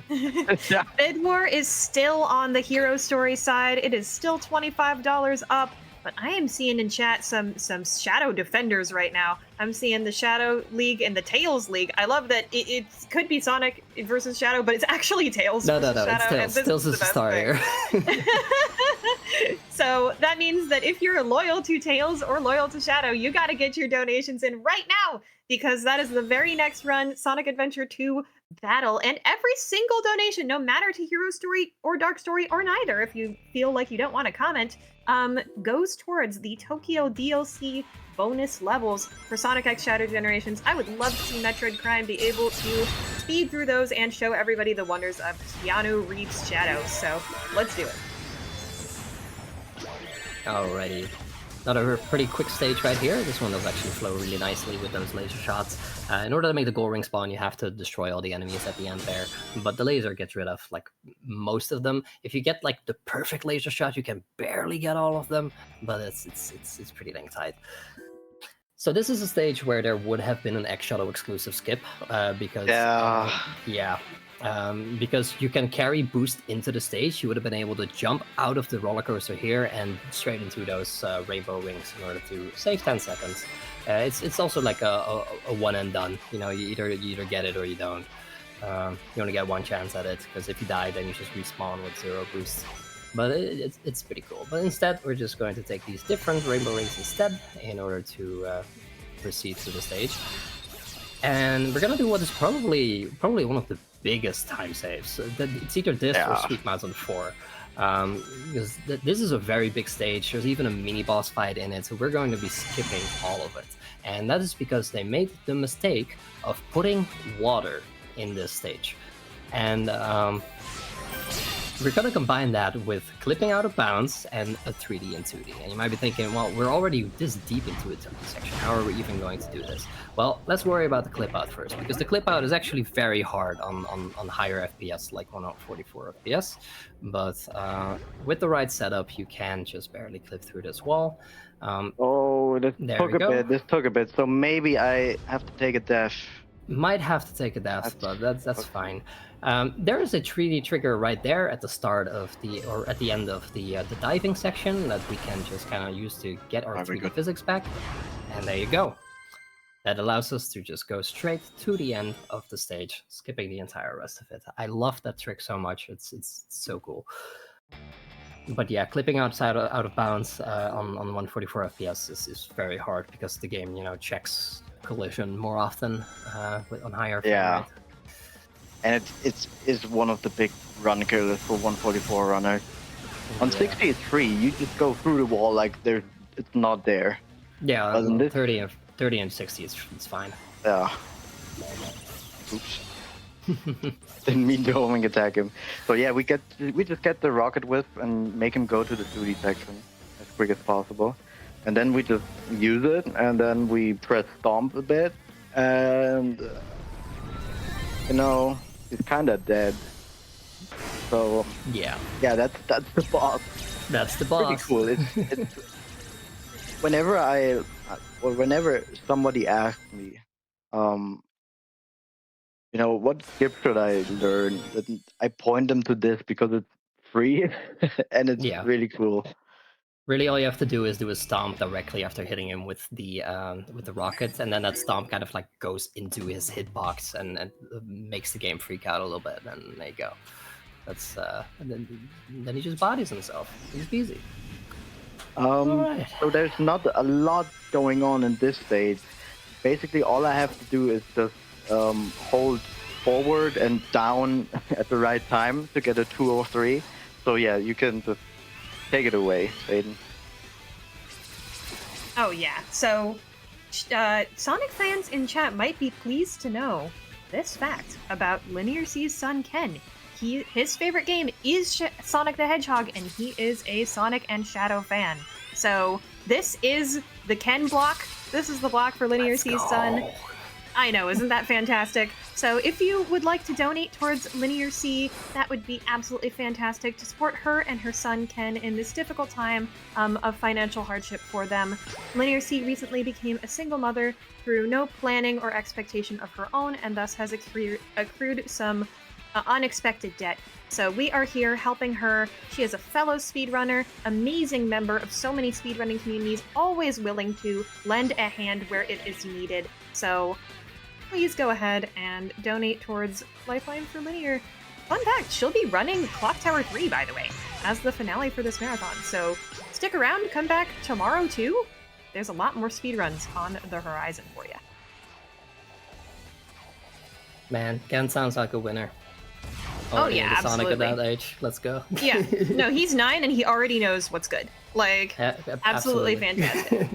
Bid war is still on the hero story side. It is still $25 up. But I am seeing in chat some Shadow Defenders right now. I'm seeing the Shadow League and the Tails League. I love that it could be Sonic versus Shadow, but it's actually Tails versus Shadow. It's Tails. Tails is the star here. So that means that if you're loyal to Tails or loyal to Shadow, you got to get your donations in right now, because that is the very next run, Sonic Adventure 2 Battle. And every single donation, no matter to Hero Story or Dark Story or neither, if you feel like you don't want to comment, goes towards the Tokyo DLC bonus levels for Sonic X Shadow Generations. I would love to see Metroid Prime be able to speed through those and show everybody the wonders of Keanu Reeves' Shadow. So let's do it. Alrighty. Another pretty quick stage right here. This one does actually flow really nicely with those laser shots. In order to make the goal ring spawn, you have to destroy all the enemies at the end there. But the laser gets rid of like most of them. If you get like the perfect laser shot, you can barely get all of them. But it's pretty dang tight. So this is a stage where there would have been an X Shuttle exclusive skip because because you can carry boost into the stage. You would have been able to jump out of the roller coaster here and straight into those rainbow rings in order to save 10 seconds. It's also like a one and done. You know, you either get it or you don't. You only get one chance at it, because if you die, then you just respawn with 0 boost. But it's pretty cool. But instead, we're just going to take these different rainbow rings instead in order to proceed to the stage. And we're gonna do what is probably one of the biggest time saves. It's either this or Sweet Mountain 4. Because this is a very big stage. There's even a mini boss fight in it, so we're going to be skipping all of it. And that is because they made the mistake of putting water in this stage. And we're gonna combine that with clipping out of bounds and a 3D and 2D. And you might be thinking, well, we're already this deep into a 2D section. How are we even going to do this? Well, let's worry about the clip out first, because the clip out is actually very hard on higher FPS, like 144 FPS. But with the right setup, you can just barely clip through this wall. Oh, this There took we a go. bit. This took a bit. So maybe I have to take a dash. Might have to take a death, but that's fine. There is a 3D trigger right there at the start of or at the end of the diving section that we can just kind of use to get our 3D physics back. And there you go. That allows us to just go straight to the end of the stage, skipping the entire rest of it. I love that trick so much. It's so cool. But yeah, clipping out of bounds on 144 FPS is very hard, because the game, checks collision more often on higher frame rate. And it's one of the big run killers for 144 runner. On 63, you just go through the wall like it's not there. Yeah, on 30 and 60 it's fine. Yeah. Oops. Didn't mean to homing attack him. So yeah, we just get the rocket whip and make him go to the 2D section as quick as possible. And then we just use it, and then we press stomp a bit, and he's kind of dead. So yeah, that's the boss. That's the boss. Pretty cool. It's whenever somebody asks me, what skip should I learn? I point them to this because it's free and it's really cool. Really, all you have to do is do a stomp directly after hitting him with the rocket, and then that stomp kind of like goes into his hitbox and makes the game freak out a little bit. And there you go. That's and then he just bodies himself. It's easy. Right. So there's not a lot going on in this stage. Basically, all I have to do is just hold forward and down at the right time to get a 203. So yeah, you can just take it away, Aiden. Oh yeah, so Sonic fans in chat might be pleased to know this fact about LinearC's son Ken. His favorite game is Sonic the Hedgehog, and he is a Sonic and Shadow fan. So this is the Ken block. This is the block for LinearC's son. I know, isn't that fantastic? So if you would like to donate towards LinearC, that would be absolutely fantastic to support her and her son Ken in this difficult time of financial hardship for them. LinearC recently became a single mother through no planning or expectation of her own, and thus has accrued some unexpected debt. So we are here helping her. She is a fellow speedrunner, amazing member of so many speedrunning communities, always willing to lend a hand where it is needed. So please go ahead and donate towards Lifeline for Linear. Fun fact, she'll be running Clock Tower 3, by the way, as the finale for this marathon. So stick around, come back tomorrow too. There's a lot more speedruns on the horizon for you. Man, Ken sounds like a winner. Oh yeah, Sonic absolutely. at that age. Let's go. Yeah, no, he's 9 and he already knows what's good. Like, absolutely fantastic.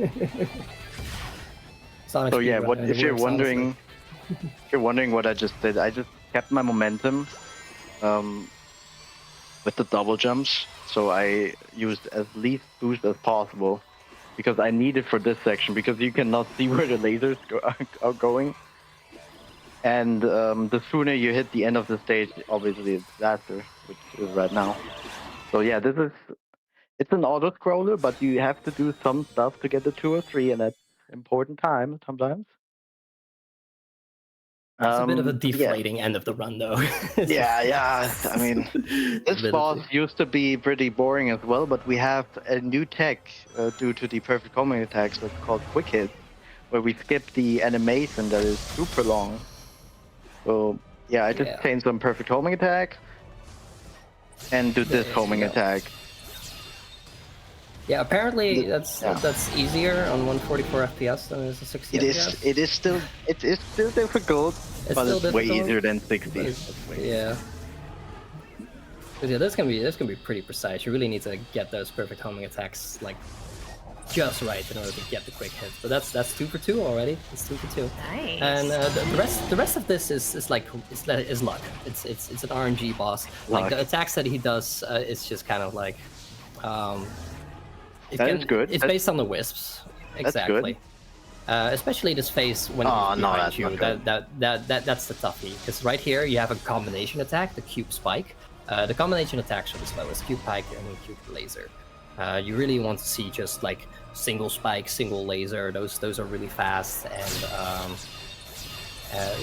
Sonic so yeah, if you're wondering what I just did, I just kept my momentum with the double jumps. So I used as least boost as possible because I need it for this section, because you cannot see where the lasers are going. And the sooner you hit the end of the stage, obviously it's faster, which is right now. So yeah, it's an auto-scroller, but you have to do some stuff to get the 2 or 3, and that's important time sometimes. It's a bit of a deflating end of the run, though. yeah. I mean, this boss used to be pretty boring as well, but we have a new tech due to the perfect homing attacks that's called Quick Hit, where we skip the animation that is super long. So yeah, I just changed some perfect homing attack and do this homing attack. Yeah, apparently that's easier on 144 FPS than it is a 60 FPS. It is still difficult, but it's way easier than 60. Yeah. But yeah, this can be pretty precise. You really need to get those perfect homing attacks like just right in order to get the quick hit. But that's 2 for 2 already. It's 2 for 2. Nice. And the rest of this is luck. It's an RNG boss. Like Luck. the attacks that he does is just kind of like Is good. It's based on the wisps. Exactly. Especially this phase when he's no, behind that's you. not good. That's the toughie. Because right here you have a combination attack, the cube spike. The combination attacks are the slowest, cube pike and then cube laser. You really want to see just like single spike, single laser. Those are really fast, and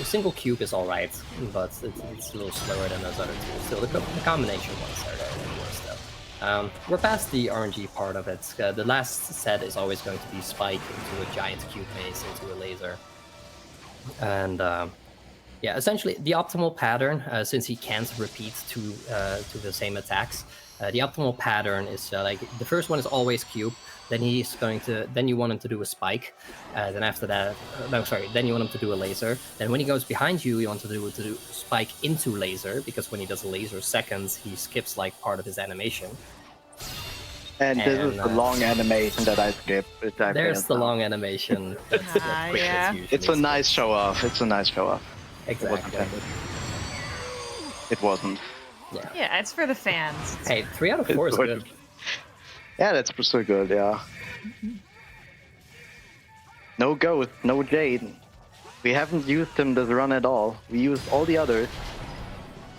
single cube is alright, but it's a little slower than those other two. Still, the combination ones are the worst though. We're past the RNG part of it. The last set is always going to be spike into a giant cube base into a laser, and yeah, essentially the optimal pattern, since he can't repeat to the same attacks. The optimal pattern is like the first one is always cube. Then you want him to do a spike. Then after that, then you want him to do a laser. Then when he goes behind you, you want to do spike into laser, because when he does a laser seconds, he skips like part of his animation. And this is the long animation that I skip. There's the long animation. Yeah. It's a nice show off. It's a nice show off. Exactly. It wasn't. Yeah, it's for the fans. Hey, 3 out of 4 is good. Yeah, that's so good, yeah. No Ghost, no Jade. We haven't used him this run at all. We used all the others.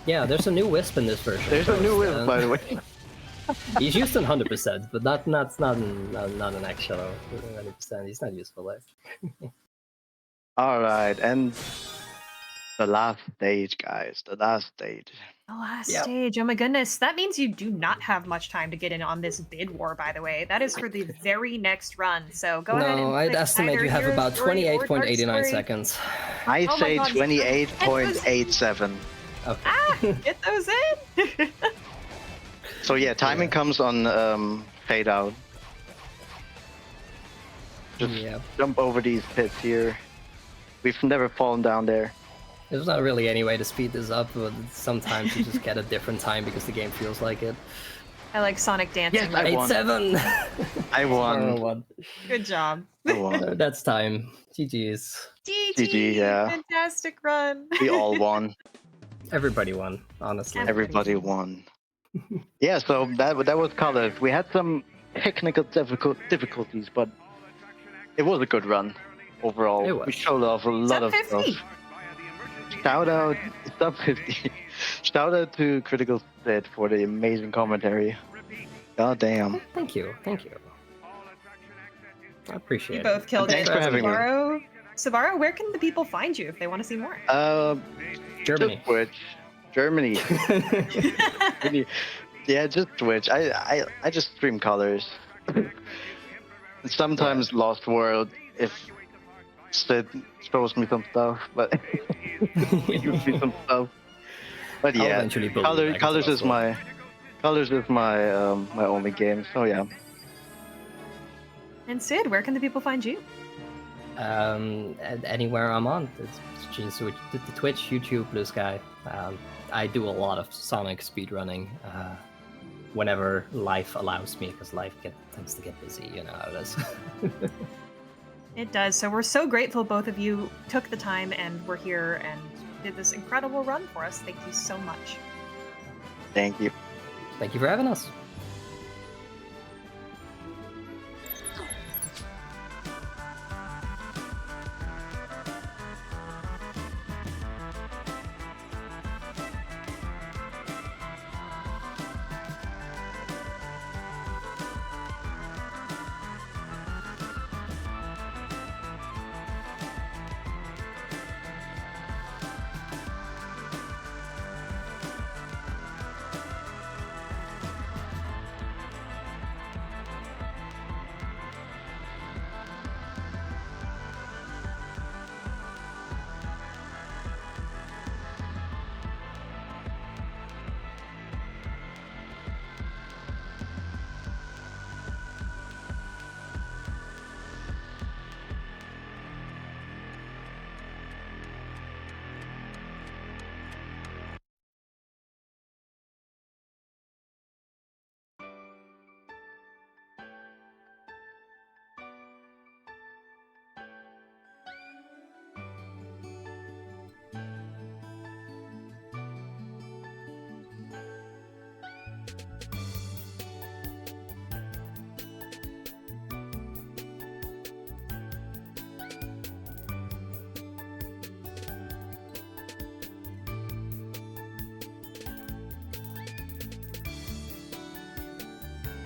Yeah, there's a new Wisp in this version. There's a new Wisp, by the way. He's used in 100%, but not an actual 100%. He's not useful there. Alright, and the last stage, guys. The last stage. The last stage. Oh my goodness. That means you do not have much time to get in on this bid war, by the way. That is for the very next run. So go ahead and No, I'd estimate either you have Hero about Story or Dark 28.89 Story. seconds. I Oh my say God. 28.87. Okay. Ah, get those in. So yeah, timing comes on fade out. Just jump over these pits here. We've never fallen down there. There's not really any way to speed this up, but sometimes you just get a different time because the game feels like it. I like Sonic dancing. Yes, I won. 8-7! I won. Good job. I won. That's time. GG's. GG, yeah. Fantastic run. We all won. Everybody won, honestly. Everybody won. Yeah, so that was colors. We had some technical difficulties, but it was a good run overall. It was. We showed off a lot of stuff. Shout out, sub 50. Shout out to CritcalCyd for the amazing commentary. God damn. Thank you. I appreciate You it. both killed Thanks it. for having me. Subbaro, where can the people find you if they want to see more? Germany. Just Twitch. Germany. Yeah, just Twitch. I just stream colors. Sometimes Lost World if Sid shows me some stuff, but he gives me some stuff. But I'll yeah, eventually build it back colors into is Lost my my only game. So yeah. And Sid, where can the people find you? Anywhere I'm on. It's just the Twitch, YouTube, Blue Sky. I do a lot of Sonic speedrunning whenever life allows me, because life tends to get busy, you know how it is. It does. So we're so grateful both of you took the time and were here and did this incredible run for us. Thank you so much. Thank you. Thank you for having us.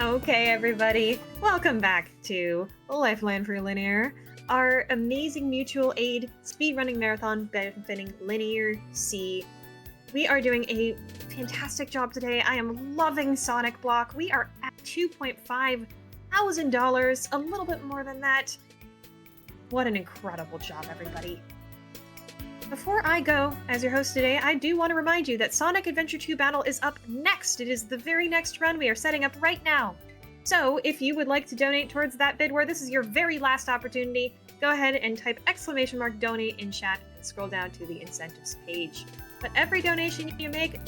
Okay, everybody, welcome back to Lifeline for Linear, our amazing mutual aid speedrunning marathon benefiting LinearC. We are doing a fantastic job today. I am loving Sonic Block. We are at $2,500, a little bit more than that. What an incredible job, everybody. Before I go, as your host today, I do want to remind you that Sonic Adventure 2 Battle is up next. It is the very next run we are setting up right now. So, if you would like to donate towards that bid war, this is your very last opportunity. Go ahead and type !donate in chat and scroll down to the incentives page. But every donation you make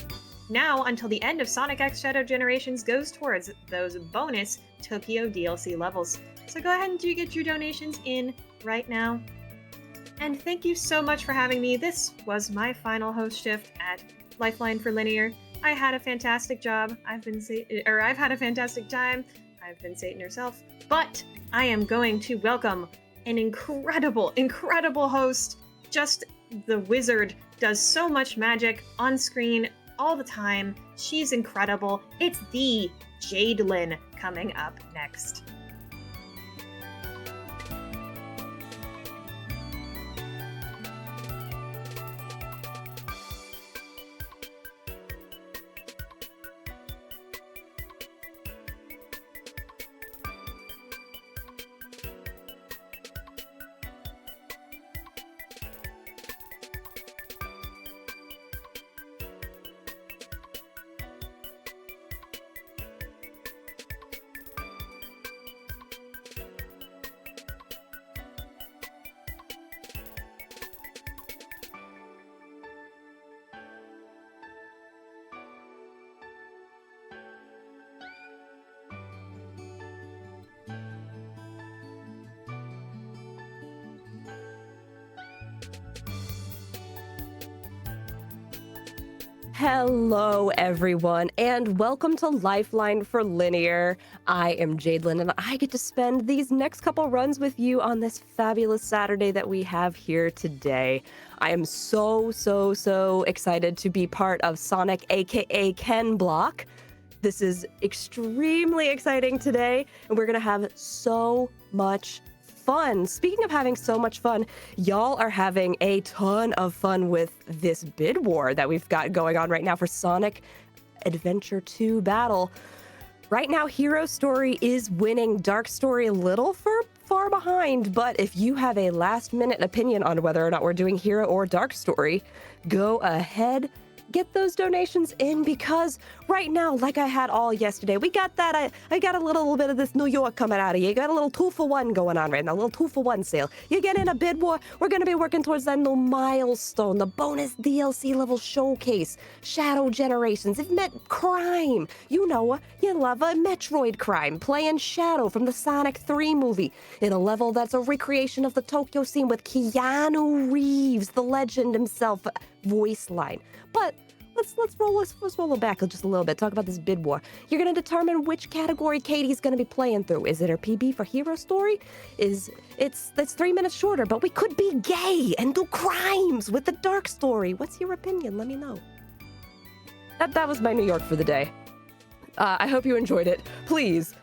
now until the end of Sonic X Shadow Generations goes towards those bonus Tokyo DLC levels. So go ahead and get your donations in right now. And thank you so much for having me. This was my final host shift at Lifeline for Linear. I had a fantastic job. I've had a fantastic time. I've been SatanHerself. But I am going to welcome an incredible, incredible host. Just the wizard does so much magic on screen all the time. She's incredible. It's the Jadelyn coming up next. Hello, everyone, and welcome to Lifeline for Linear. I am Jadelyn, and I get to spend these next couple runs with you on this fabulous Saturday that we have here today. I am so excited to be part of Sonic, aka Ken Block. This is extremely exciting today, and we're gonna have so much fun. Speaking of having so much fun, y'all are having a ton of fun with this bid war that we've got going on right now for Sonic Adventure 2 Battle. Right now, Hero Story is winning, Dark Story a little far behind, but if you have a last-minute opinion on whether or not we're doing Hero or Dark Story, go ahead, get those donations in, because right now, like I had all yesterday, we got that, I got a little bit of this New York coming out of you. You got a little 2-for-1 going on right now, a little 2-for-1 sale. You get in a bid war, we're going to be working towards that new milestone, the bonus DLC level showcase, Shadow Generations. It met crime. You know, you love a Metroid crime, playing Shadow from the Sonic 3 movie in a level that's a recreation of the Tokyo scene with Keanu Reeves, the legend himself, voice line. But let's roll it back just a little bit. Talk about this bid war. You're gonna determine which category Katie's gonna be playing through. Is it her PB for Hero Story? That's 3 minutes shorter, but we could be gay and do crimes with the Dark Story. What's your opinion? Let me know. That was my New York for the day. I hope you enjoyed it. Please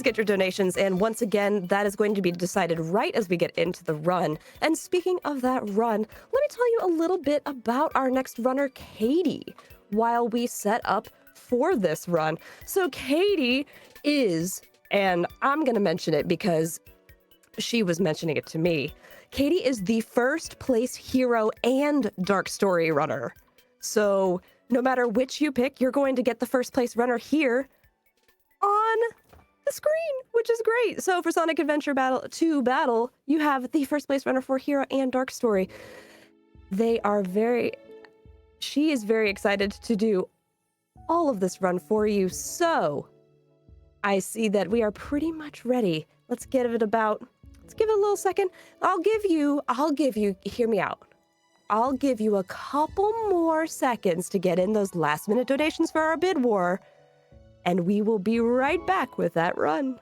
get your donations, and once again, that is going to be decided right as we get into the run. And speaking of that run, let me tell you a little bit about our next runner, Katie, while we set up for this run. So Katie is, and I'm going to mention it because she was mentioning it to me, Katie is the first place hero and Dark Story runner. So no matter which you pick, you're going to get the first place runner here on the screen, which is great. So for Sonic Adventure 2 Battle, you have the first place runner for Hero and Dark Story. She is very excited to do all of this run for you. So I see that we are pretty much ready. Let's give it a little second. I'll give you, hear me out. I'll give you a couple more seconds to get in those last minute donations for our bid war. And we will be right back with that run.